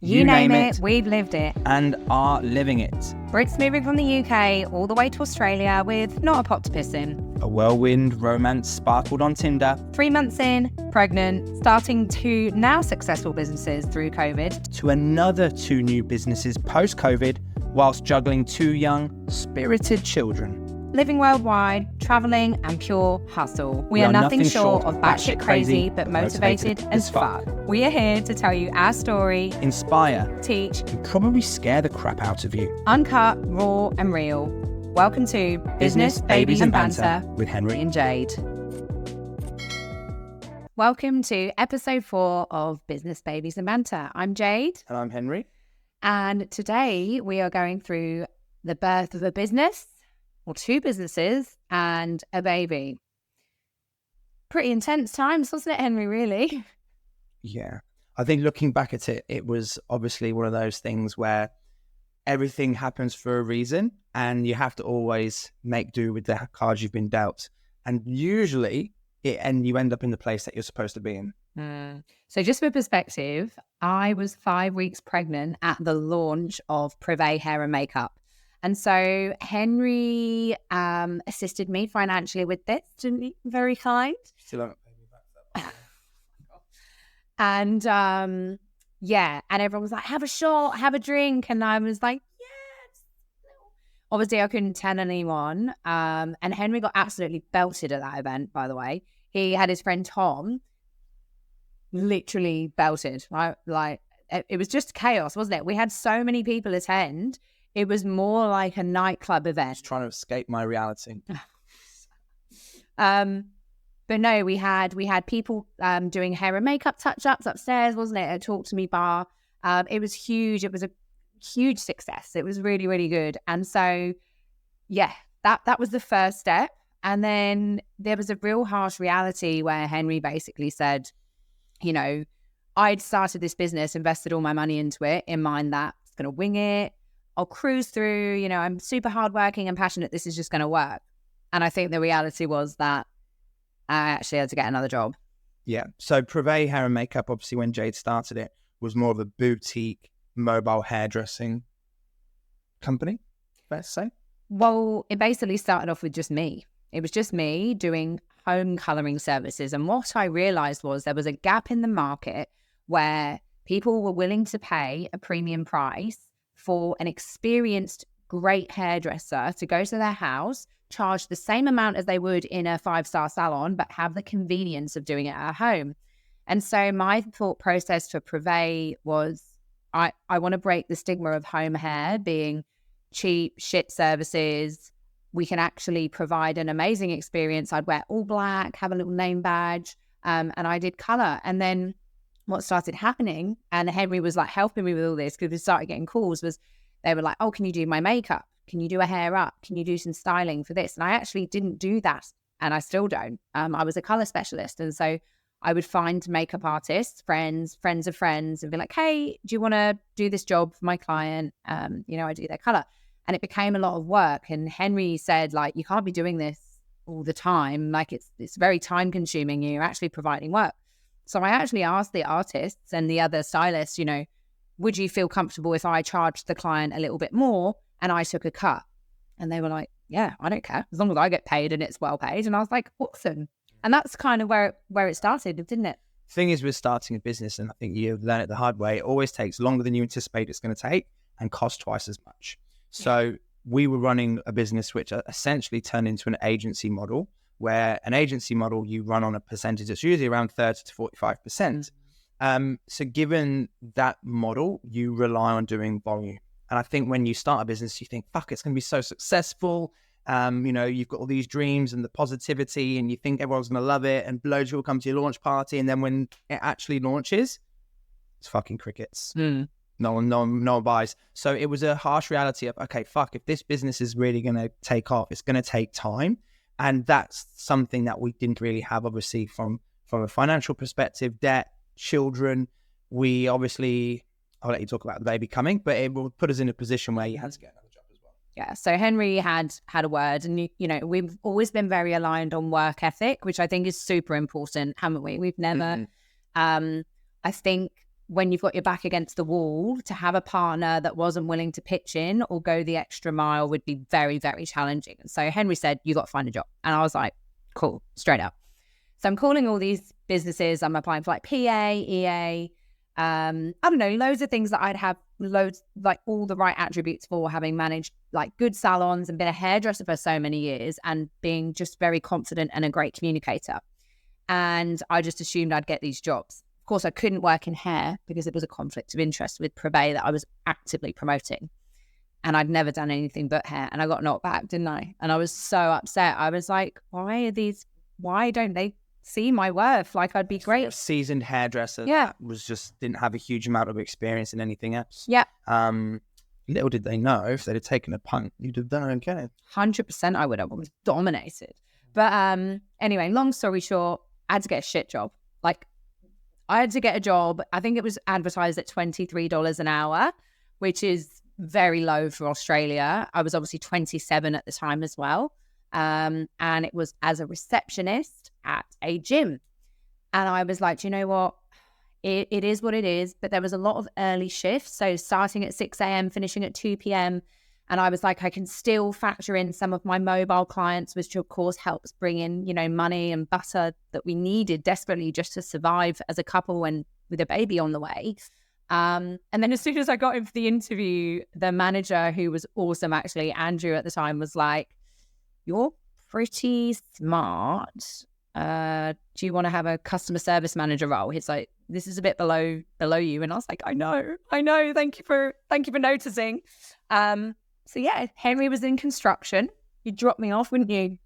You name it, we've lived it. And are living it. Brits moving from the UK all the way to Australia with not a pot to piss in. A whirlwind romance sparkled on Tinder. 3 months in, pregnant, starting 2 now successful businesses through COVID. To another 2 new businesses post-COVID, whilst juggling 2 young, spirited children. Living worldwide, travelling and pure hustle. We are nothing short of batshit crazy, but motivated as fuck. We are here to tell you our story, inspire, teach, and probably scare the crap out of you. Uncut, raw and real. Welcome to Business, Babies and Banter with Henry and Jade. Welcome to episode 4 of Business, Babies and Banter. I'm Jade. And I'm Henry. And today we are going through the birth of a business, or 2 businesses, and a baby. Pretty intense times, wasn't it, Henry, really? Yeah. I think looking back at it, it was obviously one of those things where everything happens for a reason and you have to always make do with the cards you've been dealt. And usually you end up in the place that you're supposed to be in. So just for perspective, I was 5 weeks pregnant at the launch of Privé hair and makeup. And so Henry assisted me financially with this, didn't he? Very kind. Still haven't paid me back that. And and everyone was like, have a shot, have a drink. And I was like, yes. Obviously, I couldn't tell anyone. And Henry got absolutely belted at that event, by the way. He had his friend Tom literally belted. Right? Like, it was just chaos, wasn't it? We had so many people attend. It was more like a nightclub event. Just trying to escape my reality. But no, we had people doing hair and makeup touch-ups upstairs, wasn't it? A Talk to Me bar. It was huge. It was a huge success. It was really, really good. And so, yeah, that was the first step. And then there was a real harsh reality where Henry basically said, you know, I'd started this business, invested all my money into it in mind that it's going to wing it. I'll cruise through, you know, I'm super hardworking and passionate. This is just going to work. And I think the reality was that I actually had to get another job. Yeah. So Privé hair and makeup, obviously when Jade started it, was more of a boutique mobile hairdressing company, fair to say? Well, it basically started off with just me. It was just me doing home colouring services. And what I realised was there was a gap in the market where people were willing to pay a premium price for an experienced, great hairdresser to go to their house, charge the same amount as they would in a 5-star salon, but have the convenience of doing it at home. And so my thought process for Privé was, I want to break the stigma of home hair being cheap, shit services. We can actually provide an amazing experience. I'd wear all black, have a little name badge, and I did colour. And then what started happening, and Henry was like helping me with all this because we started getting calls, was they were like, oh, can you do my makeup? Can you do a hair up? Can you do some styling for this? And I actually didn't do that. And I still don't. I was a colour specialist. And so I would find makeup artists, friends of friends, and be like, hey, do you want to do this job for my client? I do their colour. And it became a lot of work. And Henry said, like, you can't be doing this all the time. Like, it's very time consuming. You're actually providing work. So I actually asked the artists and the other stylists, you know, would you feel comfortable if I charged the client a little bit more and I took a cut? And they were like, yeah, I don't care. As long as I get paid and it's well paid. And I was like, awesome. And that's kind of where it started, didn't it? Thing is with starting a business, and I think you learn it the hard way, it always takes longer than you anticipate it's going to take and costs twice as much. So we were running a business which essentially turned into an agency model, where an agency model you run on a percentage that's usually around 30 to 45%. So given that model, you rely on doing volume. And I think when you start a business, you think, fuck, it's going to be so successful. You've got all these dreams and the positivity and you think everyone's going to love it and loads will come to your launch party. And then when it actually launches, it's fucking crickets. No one buys. So it was a harsh reality of, okay, fuck, if this business is really going to take off, it's going to take time. And that's something that we didn't really have, obviously, from a financial perspective, debt, children. We obviously, I'll let you talk about the baby coming, but it will put us in a position where you had to get another job as well. Yeah. So Henry had a word, and we've always been very aligned on work ethic, which I think is super important, haven't we? We've never, I think when you've got your back against the wall, to have a partner that wasn't willing to pitch in or go the extra mile would be very, very challenging. And so Henry said, you got to find a job. And I was like, cool, straight up. So I'm calling all these businesses. I'm applying for like PA, EA, I don't know, loads of things that I'd have loads, like all the right attributes for, having managed like good salons and been a hairdresser for so many years and being just very confident and a great communicator. And I just assumed I'd get these jobs. Of course, I couldn't work in hair because it was a conflict of interest with Privé that I was actively promoting. And I'd never done anything but hair. And I got knocked back, didn't I? And I was so upset. I was like, why don't they see my worth? Like, I'd be great. A seasoned hairdresser that didn't have a huge amount of experience in anything else. Yeah. Little did they know, if they'd have taken a punt, you'd have done okay. 100% I would have. I was dominated. But anyway, long story short, I had to get a shit job. Like, I had to get a job. I think it was advertised at $23 an hour, which is very low for Australia. I was obviously 27 at the time as well. And it was as a receptionist at a gym. And I was like, do you know what? It is what it is. But there was a lot of early shifts. So starting at 6 a.m., finishing at 2 p.m. And I was like, I can still factor in some of my mobile clients, which of course helps bring in, you know, money and butter that we needed desperately just to survive as a couple and with a baby on the way. And then as soon as I got in for the interview, the manager, who was awesome, actually, Andrew at the time, was like, you're pretty smart. Do you want to have a customer service manager role? He's like, this is a bit below you. And I was like, I know. Thank you for noticing. So yeah, Henry was in construction. You'd drop me off, wouldn't you?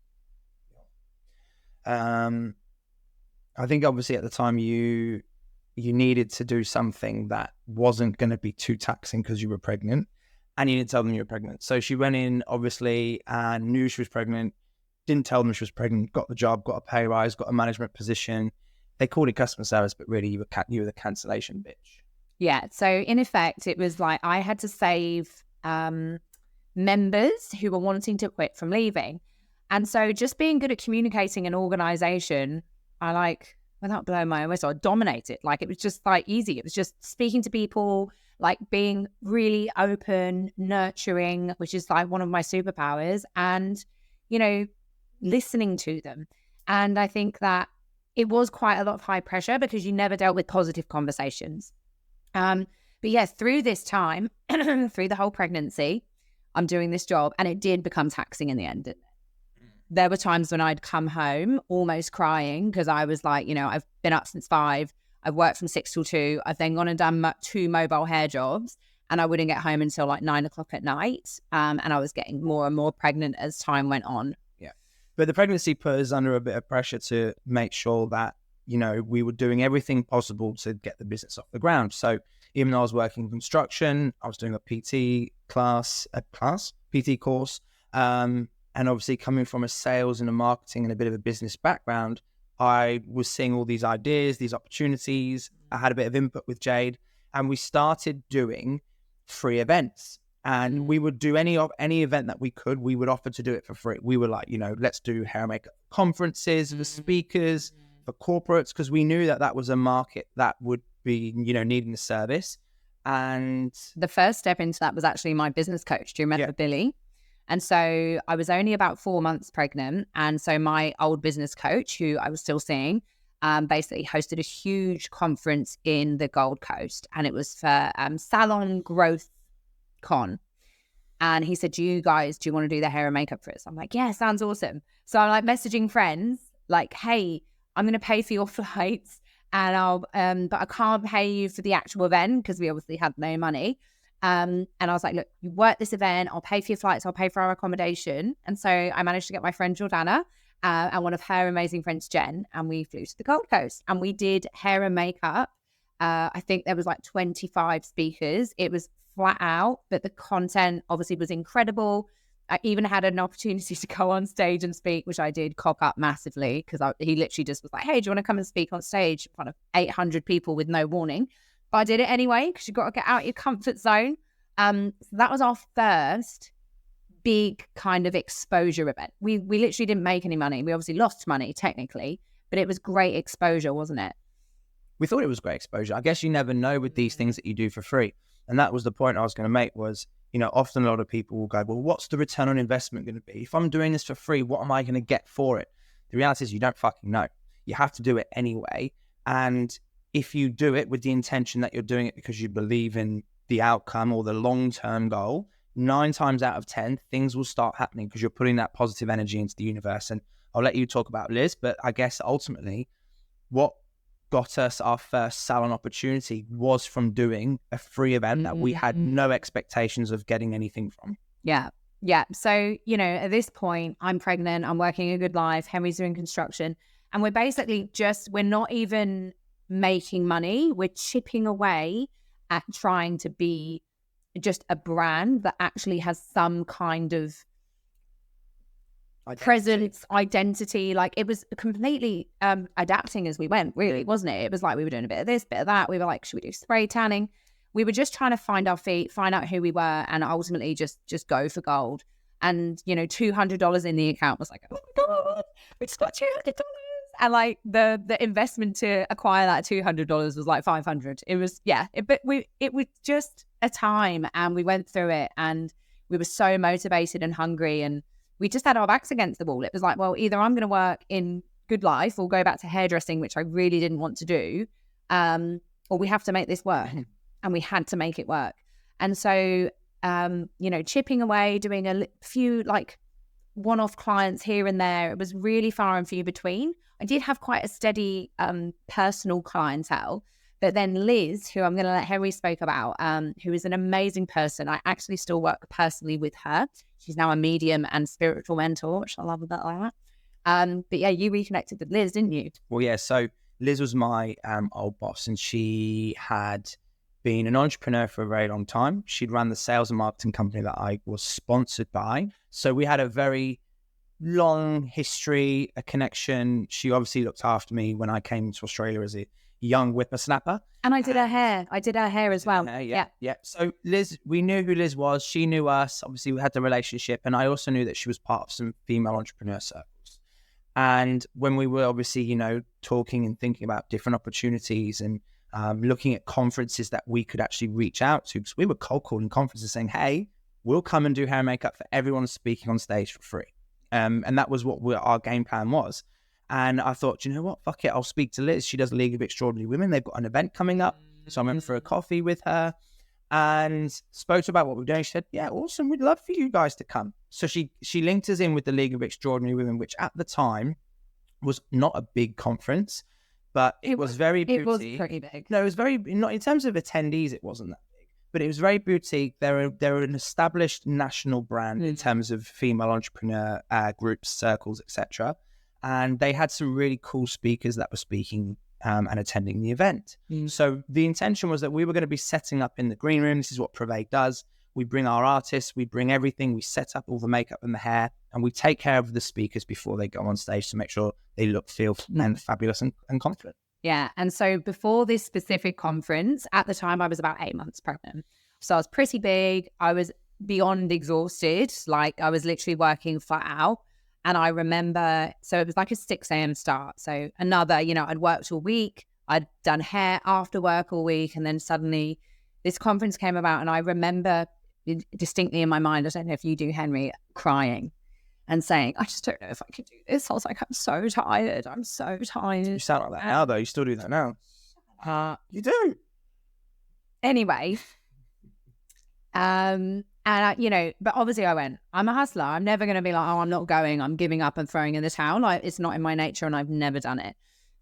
I think obviously at the time you needed to do something that wasn't going to be too taxing because you were pregnant, and you didn't tell them you were pregnant. So she went in, obviously, and knew she was pregnant, didn't tell them she was pregnant, got the job, got a pay rise, got a management position. They called it customer service, but really you were the cancellation bitch. Yeah. So in effect, it was like I had to save members who were wanting to quit from leaving. And so just being good at communicating an organization, I like, without blowing my own whistle, I dominated. Like, it was just like easy. It was just speaking to people, like being really open, nurturing, which is like one of my superpowers, and, you know, listening to them. And I think that it was quite a lot of high pressure because you never dealt with positive conversations. But yes, through this time, through the whole pregnancy, I'm doing this job, and it did become taxing in the end, didn't it? There were times when I'd come home almost crying because I was like, you know, I've been up since 5. I've worked from 6 till 2. I've then gone and done 2 mobile hair jobs, and I wouldn't get home until like 9 o'clock at night. And I was getting more and more pregnant as time went on. Yeah. But the pregnancy put us under a bit of pressure to make sure that, you know, we were doing everything possible to get the business off the ground. So even though I was working in construction, I was doing a PT PT course. And obviously coming from a sales and a marketing and a bit of a business background, I was seeing all these ideas, these opportunities. I had a bit of input with Jade, and we started doing free events. And we would do any event that we could, we would offer to do it for free. We were like, you know, let's do hair and makeup conferences for speakers, for corporates, because we knew that that was a market that would be, you know, needing the service. And the first step into that was actually my business coach. Do you remember Billy? And so I was only about 4 months pregnant. And so my old business coach, who I was still seeing, basically hosted a huge conference in the Gold Coast. And it was for Salon Growth Con. And he said, do you want to do the hair and makeup for us? I'm like, yeah, sounds awesome. So I'm like messaging friends like, hey, I'm going to pay for your flights, and but I can't pay you for the actual event because we obviously had no money. And I was like, look, you work this event, I'll pay for your flights, I'll pay for our accommodation. And so I managed to get my friend Jordana and one of her amazing friends, Jen, and we flew to the Gold Coast and we did hair and makeup. I think there was like 25 speakers. It was flat out, but the content obviously was incredible. I even had an opportunity to go on stage and speak, which I did cock up massively because he literally just was like, hey, do you want to come and speak on stage in front of 800 people with no warning? But I did it anyway because you've got to get out of your comfort zone. So that was our first big kind of exposure event. We literally didn't make any money. We obviously lost money technically, but it was great exposure, wasn't it? we thought it was great exposure. I guess you never know with these things that you do for free. And that was the point I was going to make was, often a lot of people will go, well, what's the return on investment going to be? If I'm doing this for free, what am I going to get for it? The reality is you don't fucking know. You have to do it anyway. And if you do it with the intention that you're doing it because you believe in the outcome or the long-term goal, 9 times out of 10, things will start happening because you're putting that positive energy into the universe. And I'll let you talk about Liz, but I guess ultimately what got us our first salon opportunity was from doing a free event that we had no expectations of getting anything from. Yeah. Yeah. So, at this point, I'm pregnant, I'm working a good life, Henry's doing construction, and we're basically we're not even making money. We're chipping away at trying to be just a brand that actually has some kind of presence, identity. Like, it was completely adapting as we went, really, wasn't it? It was like we were doing a bit of this, bit of that. We were like, should we do spray tanning? We were just trying to find our feet, find out who we were, and ultimately just go for gold. And, $200 in the account was like, oh my God, we just got $200. And like the investment to acquire that $200 was like $500. It was, it was just a time, and we went through it, and we were so motivated and hungry, and we just had our backs against the wall. It was like, well, either I'm going to work in good life or go back to hairdressing, which I really didn't want to do, or we have to make this work. And we had to make it work. And so, chipping away, doing a few like one-off clients here and there, it was really far and few between. I did have quite a steady personal clientele. But then Liz, who I'm going to let Henry speak about, who is an amazing person. I actually still work personally with her. She's now a medium and spiritual mentor, which I love about that. But yeah, you reconnected with Liz, didn't you? Well, yeah. So Liz was my old boss, and she had been an entrepreneur for a very long time. She'd run the sales and marketing company that I was sponsored by. So we had a very long history, a connection. She obviously looked after me when I came to Australia as a young whippersnapper. And I did her hair. I did her hair as well. Yeah. So Liz, we knew who Liz was. She knew us. Obviously, we had the relationship. And I also knew that she was part of some female entrepreneur circles. And when we were obviously, talking and thinking about different opportunities and looking at conferences that we could actually reach out to, because we were cold calling conferences saying, hey, we'll come and do hair and makeup for everyone speaking on stage for free. And that was what our game plan was. And I thought, you know what, fuck it, I'll speak to Liz. She does a League of Extraordinary Women. They've got an event coming up. So I went for a coffee with her and spoke to her about what we're doing. She said, yeah, awesome, we'd love for you guys to come. So she linked us in with the League of Extraordinary Women, which at the time was not a big conference, but it was very boutique. It was pretty big. No, it was very, not in terms of attendees, it wasn't that big, but it was very boutique. They're an established national brand in terms of female entrepreneur groups, circles, etc. And they had some really cool speakers that were speaking and attending the event. So the intention was that we were going to be setting up in the green room. This is what Privé does. We bring our artists, we bring everything, we set up all the makeup and the hair, and we take care of the speakers before they go on stage to make sure they look, feel, and fabulous and confident. Yeah. And so before this specific conference, at the time I was about 8 months pregnant. So I was pretty big. I was beyond exhausted. Like, I was literally working flat out. And I remember, so it was like a 6 a.m. start. So another, I'd worked all week. I'd done hair after work all week. And then suddenly this conference came about. And I remember distinctly in my mind, I don't know if you do, Henry, crying and saying, I just don't know if I could do this. I was like, I'm so tired. I'm so tired. You sound like that now, though. You still do that now. You do. Anyway. And but obviously I went, I'm a hustler. I'm never going to be like, oh, I'm not going. I'm giving up and throwing in the towel. Like, it's not in my nature and I've never done it.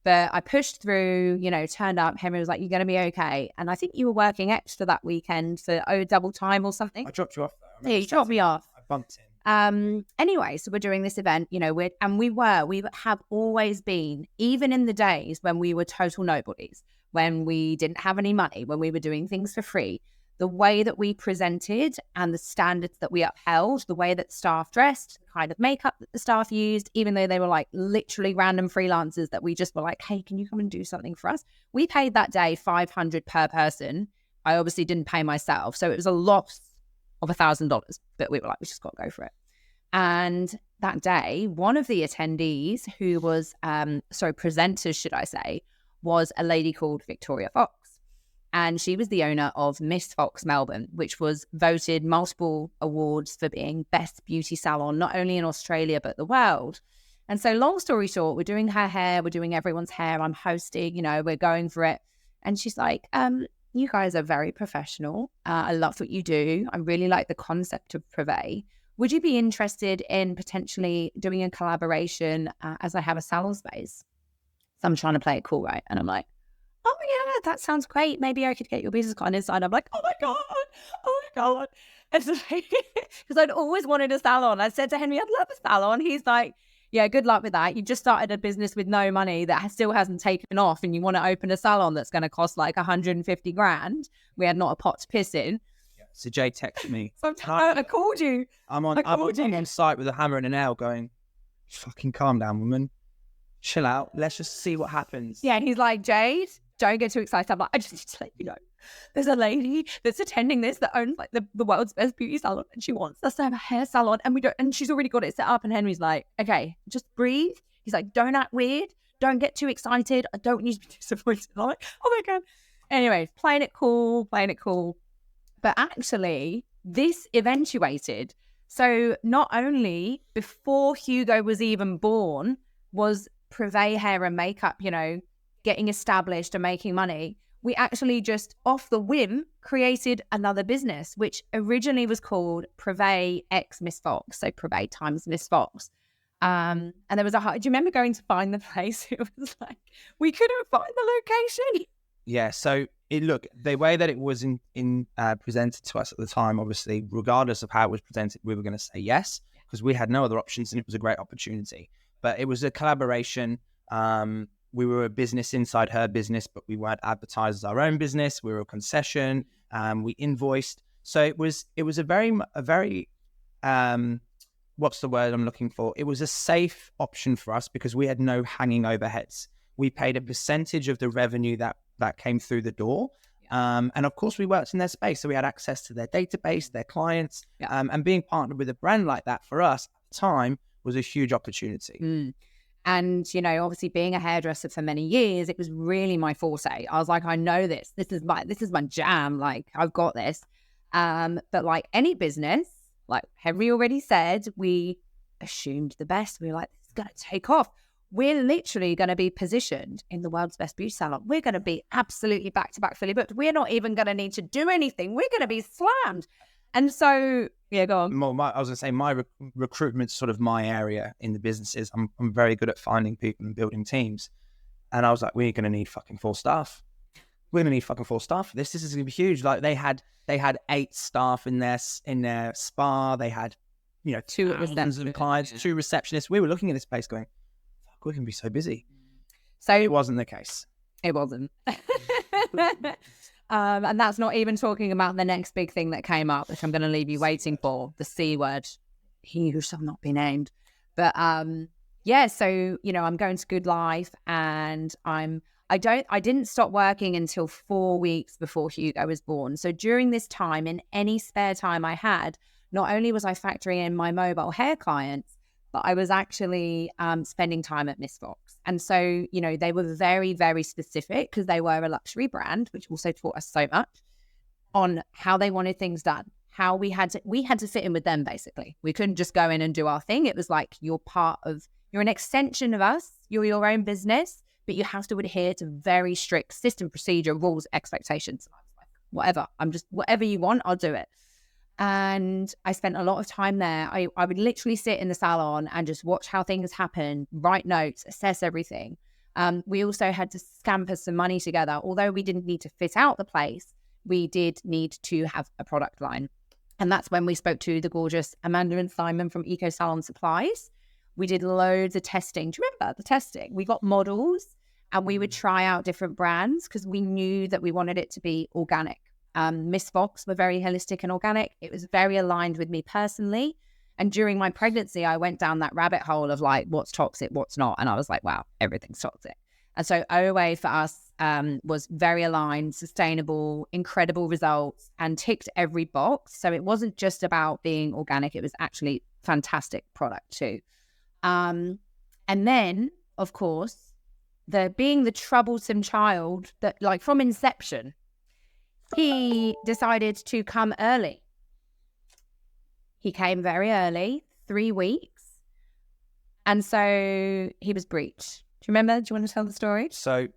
But I pushed through, turned up. Henry was like, you're going to be okay. And I think you were working extra that weekend for double time or something. I dropped you off, though. Yeah, you dropped me off. I bumped in. Anyway, so we're doing this event, we have always been, even in the days when we were total nobodies, when we didn't have any money, when we were doing things for free, the way that we presented and the standards that we upheld, the way that staff dressed, the kind of makeup that the staff used, even though they were like literally random freelancers that we just were like, hey, can you come and do something for us? We paid that day $500 per person. I obviously didn't pay myself. So it was a loss of $1,000, but we were like, we just got to go for it. And that day, one of the attendees who was, presenters, should I say, was a lady called Victoria Fox. And she was the owner of Miss Fox Melbourne, which was voted multiple awards for being best beauty salon, not only in Australia, but the world. And so long story short, we're doing her hair, we're doing everyone's hair, I'm hosting, you know, we're going for it. And she's like, you guys are very professional. I love what you do. I really like the concept of Privé. Would you be interested in potentially doing a collaboration as I have a salon space? So I'm trying to play it cool, right? And I'm like, oh yeah, that sounds great. Maybe I could get your business card inside. I'm like, oh my God. And so, because I'd always wanted a salon. I said to Henry, I'd love a salon. He's like, yeah, good luck with that. You just started a business with no money that still hasn't taken off, and you want to open a salon that's going to cost like 150 grand. We had not a pot to piss in. So Jade texted me. So I called you. I'm on site with a hammer and a nail going, fucking calm down, woman. Chill out. Let's just see what happens. Yeah, and he's like, Jade, don't get too excited. I'm like, I just need to let you know. There's a lady that's attending this that owns like the world's best beauty salon, and she wants us to have a hair salon, and she's already got it set up. And Henry's like, okay, just breathe. He's like, don't act weird. Don't get too excited. I don't need to be disappointed. I'm like, oh my God. Anyway, playing it cool. But actually, this eventuated. So not only before Hugo was even born was Privé hair and makeup, you know, getting established and making money, we actually just off the whim created another business, which originally was called Privé X Miss Fox. So Privé times Miss Fox. And there was do you remember going to find the place? It was like, we couldn't find the location. Yeah. So the way that it was presented to us at the time, obviously, regardless of how it was presented, we were going to say yes, because we had no other options and it was a great opportunity. But it was a collaboration. We were a business inside her business, but we weren't advertised as our own business. We were a concession. We invoiced. So it was a very what's the word I'm looking for? It was a safe option for us because we had no hanging overheads. We paid a percentage of the revenue that came through the door. And of course, we worked in their space. So we had access to their database, their clients, and being partnered with a brand like that for us at the time was a huge opportunity. And, you know, obviously being a hairdresser for many years, it was really my forte. I was like, I know this. This is my jam. Like, I've got this. But like any business, like Henry already said, we assumed the best. We were like, this is going to take off. We're literally going to be positioned in the world's best beauty salon. We're going to be absolutely back-to-back fully booked. We're not even going to need to do anything. We're going to be slammed. And so, yeah, go on. I was going to say my recruitment's sort of my area in the businesses. I'm very good at finding people and building teams. And I was like, we're going to need fucking 4 staff. We're going to need fucking 4 staff for this. This is going to be huge. Like they had 8 staff in their spa. They had, you know, 2 clients, 2 receptionists. We were looking at this place going, fuck, we're going to be so busy. So it wasn't the case. It wasn't. And that's not even talking about the next big thing that came up, which I'm going to leave you waiting for, the C word, he who shall not be named. But yeah, so, you know, I'm going to Good Life and I didn't stop working until 4 weeks before Hugo was born. So during this time, in any spare time I had, not only was I factoring in my mobile hair clients, but I was actually spending time at Miss Fox. And so, you know, they were very, very specific because they were a luxury brand, which also taught us so much on how they wanted things done, how we had to fit in with them, basically. We couldn't just go in and do our thing. It was like, you're an extension of us, you're your own business, but you have to adhere to very strict system, procedure, rules, expectations. And I was like, whatever you want, I'll do it. And I spent a lot of time there. I would literally sit in the salon and just watch how things happen, write notes, assess everything. We also had to scamper some money together. Although we didn't need to fit out the place, we did need to have a product line. And that's when we spoke to the gorgeous Amanda and Simon from Eco Salon Supplies. We did loads of testing. Do you remember the testing? We got models and we would try out different brands because we knew that we wanted it to be organic. Miss Fox were very holistic and organic. It was very aligned with me personally. And during my pregnancy, I went down that rabbit hole of like, what's toxic, what's not. And I was like, wow, everything's toxic. And so OA for us was very aligned, sustainable, incredible results, and ticked every box. So it wasn't just about being organic. It was actually fantastic product too. And then, of course, being the troublesome child that, like, from inception, he decided to come early. He came very early, 3 weeks. And so he was breached. Do you remember? Do you want to tell the story? So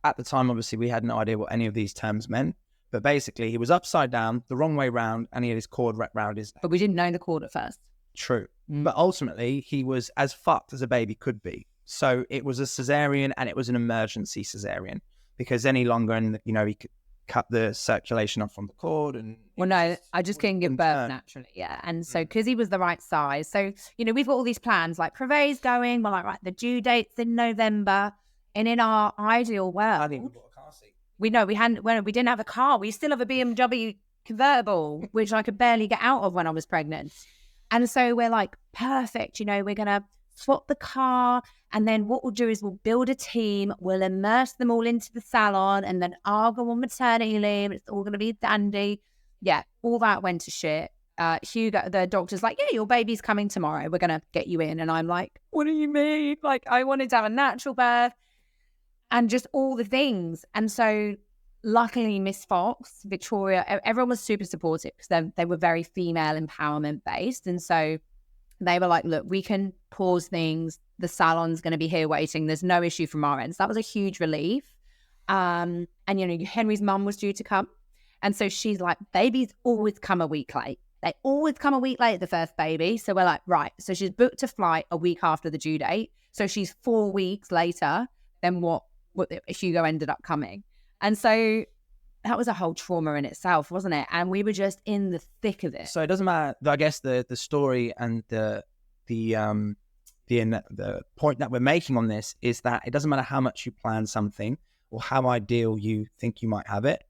at the time, obviously, we had no idea what any of these terms meant. But basically, he was upside down, the wrong way round, and he had his cord wrapped round his neck. But we didn't know the cord at first. True. But ultimately, he was as fucked as a baby could be. So it was a cesarean, and it was an emergency cesarean, because any longer, and he could cut the circulation off from the cord. And well, no, I just couldn't give birth naturally. Yeah. And so, because he was the right size. So, we've got all these plans, like Privé's going. We're like, right, the due date's in November. And in our ideal world, I didn't even bought a car seat. We didn't have a car. We still have a BMW convertible, which I could barely get out of when I was pregnant. And so we're like, perfect. We're going to swap the car. And then what we'll do is we'll build a team. We'll immerse them all into the salon. And then I'll go on maternity leave. It's all going to be dandy. Yeah, all that went to shit. Hugo, the doctor's like, yeah, your baby's coming tomorrow. We're going to get you in. And I'm like, what do you mean? Like, I wanted to have a natural birth. And just all the things. And so luckily, Miss Fox, Victoria, everyone was super supportive because they were very female empowerment based. And so they were like, look, we can pause things. The salon's going to be here waiting. There's no issue from our end. So that was a huge relief. And, Henry's mum was due to come. And so she's like, babies always come a week late. They always come a week late, the first baby. So we're like, right. So she's booked a flight a week after the due date. So she's 4 weeks later than what Hugo ended up coming. And so that was a whole trauma in itself, wasn't it? And we were just in the thick of it. So it doesn't matter. I guess the story and the point that we're making on this is that it doesn't matter how much you plan something or how ideal you think you might have it.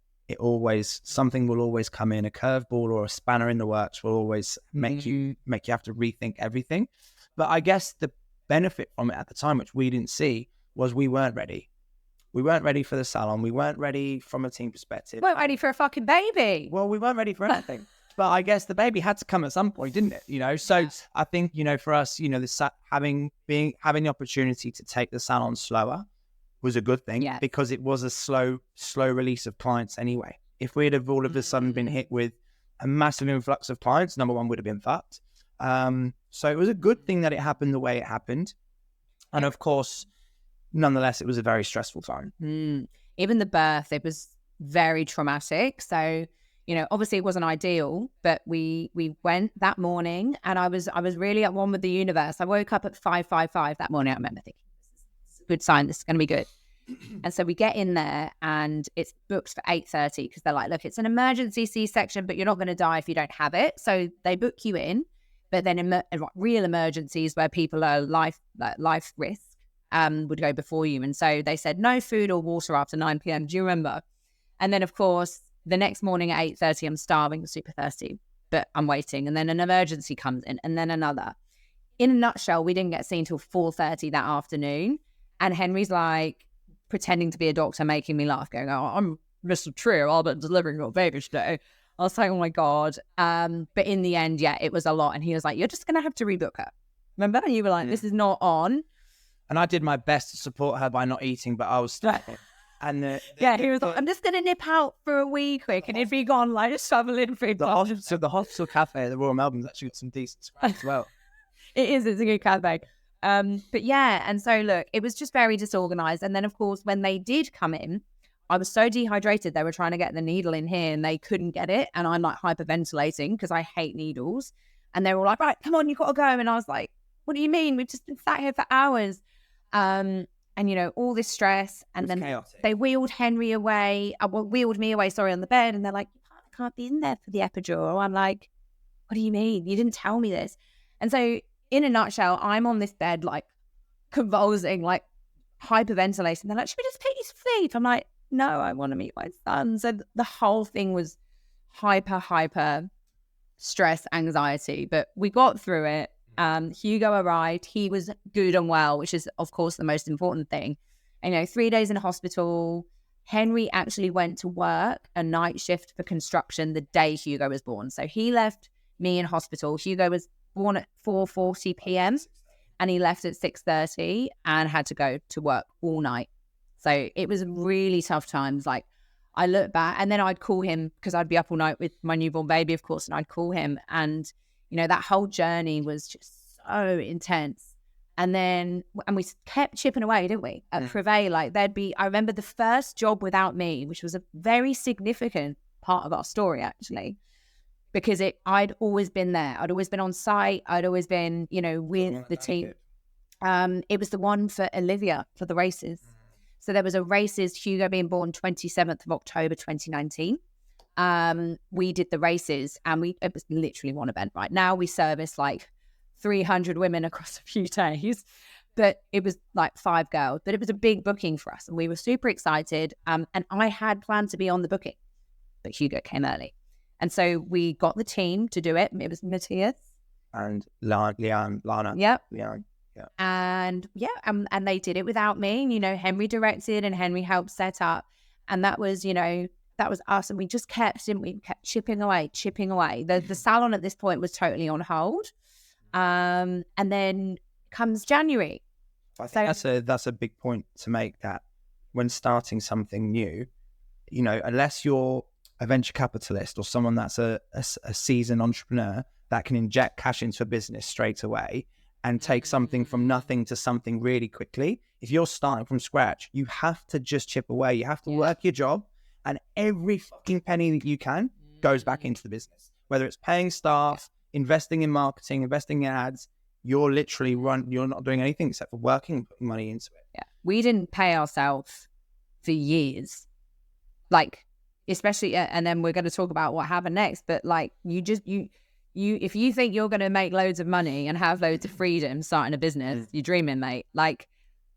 Something will always come in. A curveball or a spanner in the works will always make you have to rethink everything. But I guess the benefit from it at the time, which we didn't see, was we weren't ready. We weren't ready for the salon. We weren't ready from a team perspective. We weren't ready for a fucking baby. Well, we weren't ready for anything. But I guess the baby had to come at some point, didn't it? So I think, for us, having the opportunity to take the salon slower was a good thing because it was a slow release of clients anyway. If we had all of a sudden been hit with a massive influx of clients, number one would have been fucked. So it was a good thing that it happened the way it happened. And of course, nonetheless, it was a very stressful time. Even the birth, it was very traumatic. So, obviously it wasn't ideal, but we went that morning and I was really at one with the universe. I woke up at 5:55 that morning. I remember thinking, this is a good sign. This is going to be good. And so we get in there and it's booked for 8:30 because they're like, look, it's an emergency C-section, but you're not going to die if you don't have it. So they book you in, but then real emergencies where people are life risk would go before you. And so they said no food or water after 9 p.m. Do you remember? And then, of course, the next morning at 8:30, I'm starving, super thirsty, but I'm waiting. And then an emergency comes in and then another. In a nutshell, we didn't get seen till 4:30 that afternoon. And Henry's like pretending to be a doctor, making me laugh, going, oh, I'm Mr. Trier. I'll be delivering your baby today. I was like, oh my God. But in the end, it was a lot. And he was like, you're just going to have to rebook her. Remember? And you were like, this is not on. And I did my best to support her by not eating, but I was starving. And he was like, I'm just going to nip out for a wee quick. And he'd be gone, like, shoveling food. The hospital cafe at the Royal Melbourne's actually got some decent scraps as well. It's a good cafe. But and so look, it was just very disorganized. And then, of course, when they did come in, I was so dehydrated. They were trying to get the needle in here and they couldn't get it. And I'm like hyperventilating because I hate needles. And they were all like, right, come on, you've got to go. And I was like, what do you mean? We've just been sat here for hours. And, all this stress. And then chaotic. They wheeled Henry away, wheeled me away, on the bed. And they're like, you can't be in there for the epidural. I'm like, what do you mean? You didn't tell me this. And so in a nutshell, I'm on this bed, like convulsing, like hyperventilating. They're like, should we just take you to sleep? I'm like, no, I want to meet my son. So the whole thing was hyper stress, anxiety, but we got through it. Hugo arrived. He was good and well, which is, of course, the most important thing. And, 3 days in hospital. Henry actually went to work a night shift for construction the day Hugo was born. So he left me in hospital. Hugo was born at 4:40 p.m. and he left at 6:30 and had to go to work all night. So it was really tough times. Like, I look back, and then I'd call him because I'd be up all night with my newborn baby, of course, and I'd call him. And, you know, that whole journey was just so intense. And we kept chipping away, didn't we? At Privé, like I remember the first job without me, which was a very significant part of our story, actually, because I'd always been there. I'd always been on site. I'd always been, you know, with the team. It was the one for Olivia for the races. So there was a races, Hugo being born 27th of October, 2019. We did the races, and it was literally one event. Right now we service like 300 women across a few days, but it was like 5 girls. But it was a big booking for us, and we were super excited. And I had planned to be on the booking, but Hugo came early. And so we got the team to do it. It was Matthias. And Lana. Yep. Leanne. Yeah. And they did it without me. You know, Henry directed and Henry helped set up. And that was, you know, that was us. And we just kept chipping away. The salon at this point was totally on hold. And then comes January. I think that's a big point to make, that when starting something new, you know, unless you're a venture capitalist or someone that's a seasoned entrepreneur that can inject cash into a business straight away and take something from nothing to something really quickly, if you're starting from scratch, you have to just chip away. You have to work your job, and every fucking penny that you can goes back into the business. Whether it's paying staff, investing in marketing, investing in ads, you're not doing anything except for working and putting money into it. Yeah. We didn't pay ourselves for years. Like, especially, and then we're going to talk about what happened next, but like, if you think you're going to make loads of money and have loads of freedom starting a business, you're dreaming, mate. Like,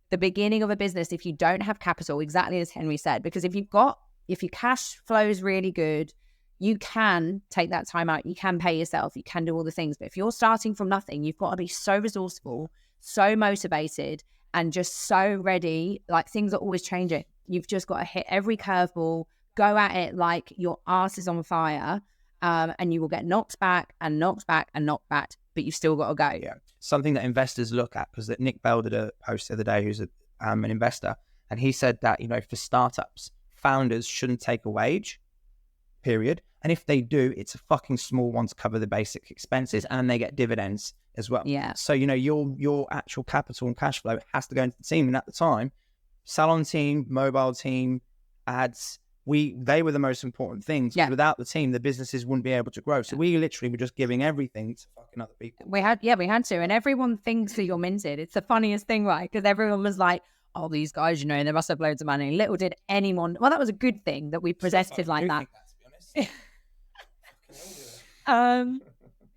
the beginning of a business, if you don't have capital, exactly as Henry said, because if your cash flow is really good, you can take that time out, you can pay yourself, you can do all the things. But if you're starting from nothing, you've got to be so resourceful, so motivated, and just so ready. Like, things are always changing. You've just got to hit every curveball, go at it like your ass is on fire, and you will get knocked back and knocked back and knocked back, but you've still got to go. Yeah. Something that investors look at, because Nick Bell did a post the other day, who's an investor, and he said that, you know, for startups, founders shouldn't take a wage, period. And if they do, it's a fucking small one to cover the basic expenses, and they get dividends as well. Yeah. So, you know, your actual capital and cash flow has to go into the team. And at the time, salon team, mobile team, ads, they were the most important things. Yeah. Without the team, the businesses wouldn't be able to grow. So we literally were just giving everything to fucking other people. We had to. And everyone thinks that you're minted. It's the funniest thing, right? Because everyone was like, oh, these guys, you know, they must have loads of money. Little did anyone. Well, that was a good thing that we presented like that.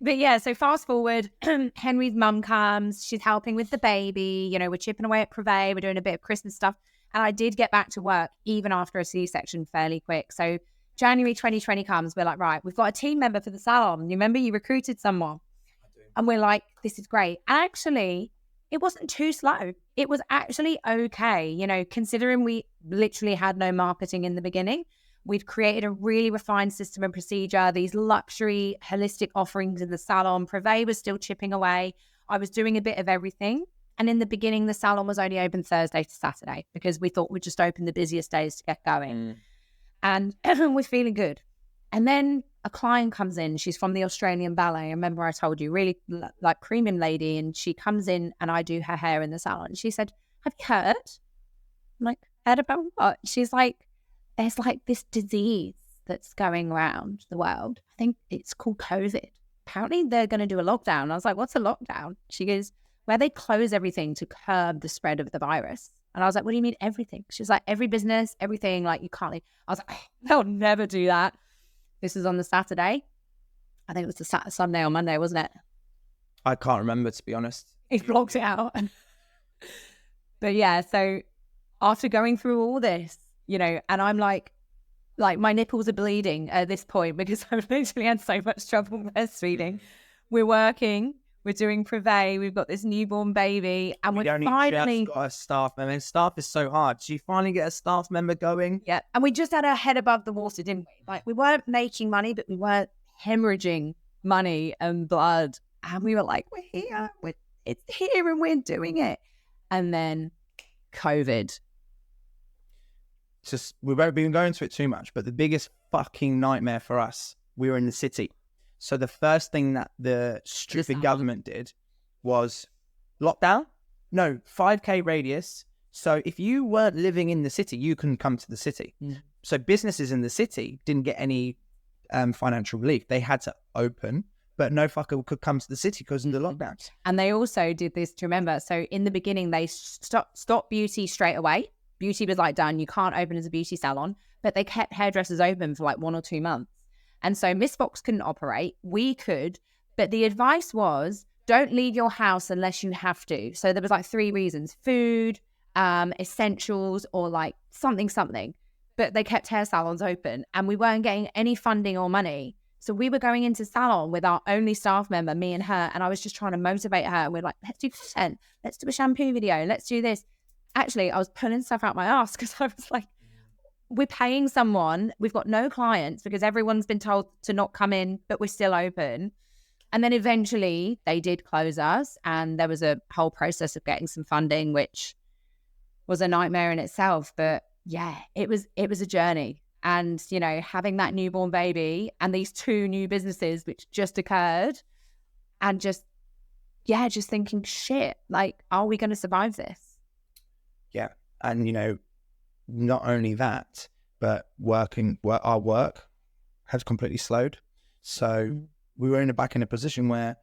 But yeah, so fast forward, Henry's mum comes, she's helping with the baby, you know, we're chipping away at Privé, we're doing a bit of Christmas stuff. And I did get back to work even after a C-section fairly quick. So January 2020 comes, we're like, right, we've got a team member for the salon. You remember you recruited someone? And we're like, this is great. And actually, it wasn't too slow. It was actually okay, you know, considering we literally had no marketing in the beginning. We'd created a really refined system and procedure, these luxury, holistic offerings in the salon. Privé was still chipping away. I was doing a bit of everything. And in the beginning, the salon was only open Thursday to Saturday because we thought we'd just open the busiest days to get going. And everyone was feeling good. And then a client comes in. She's from the Australian Ballet. I remember I told you, really like premium lady. And she comes in and I do her hair in the salon. She said, have you heard? I'm like, heard about what? She's like, there's like this disease that's going around the world. I think it's called COVID. Apparently they're going to do a lockdown. I was like, what's a lockdown? She goes, where they close everything to curb the spread of the virus. And I was like, what do you mean everything? She's like, every business, everything, like you can't leave. I was like, oh, they'll never do that. This is on the Saturday. I think it was the Sunday or Monday, wasn't it? I can't remember, to be honest. He blocked it out. But yeah, so after going through all this, you know, and I'm like my nipples are bleeding at this point because I've literally had so much trouble breastfeeding. We're working. We're doing Privé. We've got this newborn baby, and we finally got a staff member. And staff is so hard. So you finally get a staff member going. Yeah, and we just had our head above the water, didn't we? Like, we weren't making money, but we weren't hemorrhaging money and blood. And we were like, we're here. it's here and we're doing it. And then COVID. Just, we won't be going into it too much, but the biggest fucking nightmare for us, we were in the city. So the first thing that the stupid government did was lockdown. No, 5K radius. So if you weren't living in the city, you couldn't come to the city. So businesses in the city didn't get any financial relief. They had to open, but no fucker could come to the city because of the lockdowns. And they also did this, to remember, so in the beginning, they stopped beauty straight away. Beauty was like done. You can't open as a beauty salon, but they kept hairdressers open for like 1 or 2 months. And so Miss Fox couldn't operate. We could, but the advice was don't leave your house unless you have to. So there was like 3 reasons: food, essentials, or like something. But they kept hair salons open and we weren't getting any funding or money. So we were going into salon with our only staff member, me and her, and I was just trying to motivate her. And we're like, let's do content, let's do a shampoo video, let's do this. Actually, I was pulling stuff out my ass because I was like, we're paying someone, we've got no clients because everyone's been told to not come in, but we're still open. And then eventually they did close us, and there was a whole process of getting some funding, which was a nightmare in itself. But yeah, it was a journey. And, you know, having that newborn baby and these 2 new businesses which just occurred, and just thinking, shit, like, are we going to survive this? Yeah. And, you know, not only that, but our work has completely slowed. So we were back in a position where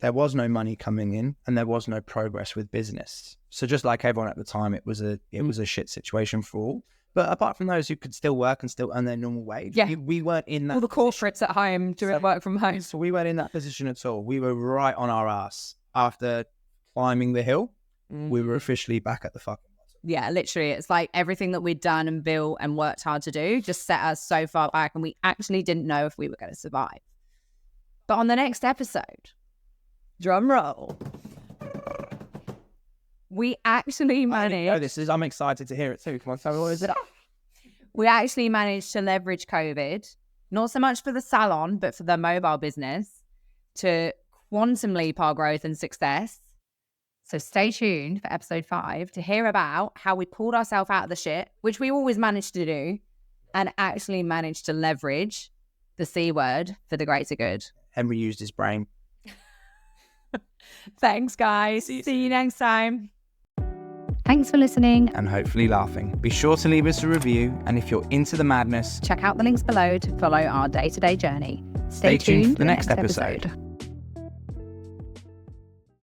there was no money coming in and there was no progress with business. So just like everyone at the time, it was a shit situation for all. But apart from those who could still work and still earn their normal wage, we weren't in that. All the corporates at home doing work from home. So we weren't in that position at all. We were right on our ass. After climbing the hill, we were officially back at the fucking bottom. Yeah, literally. It's like everything that we'd done and built and worked hard to do just set us so far back, and we actually didn't know if we were going to survive. But on the next episode, drum roll, we actually managed... I'm excited to hear it too. Come on, tell me, what is it? We actually managed to leverage COVID, not so much for the salon, but for the mobile business, to quantum leap our growth and success. So stay tuned for episode 5 to hear about how we pulled ourselves out of the shit, which we always managed to do, and actually managed to leverage the C word for the greater good. Henry used his brain. Thanks, guys. See you next time. Thanks for listening. And hopefully laughing. Be sure to leave us a review. And if you're into the madness, check out the links below to follow our day-to-day journey. Stay tuned for the next episode.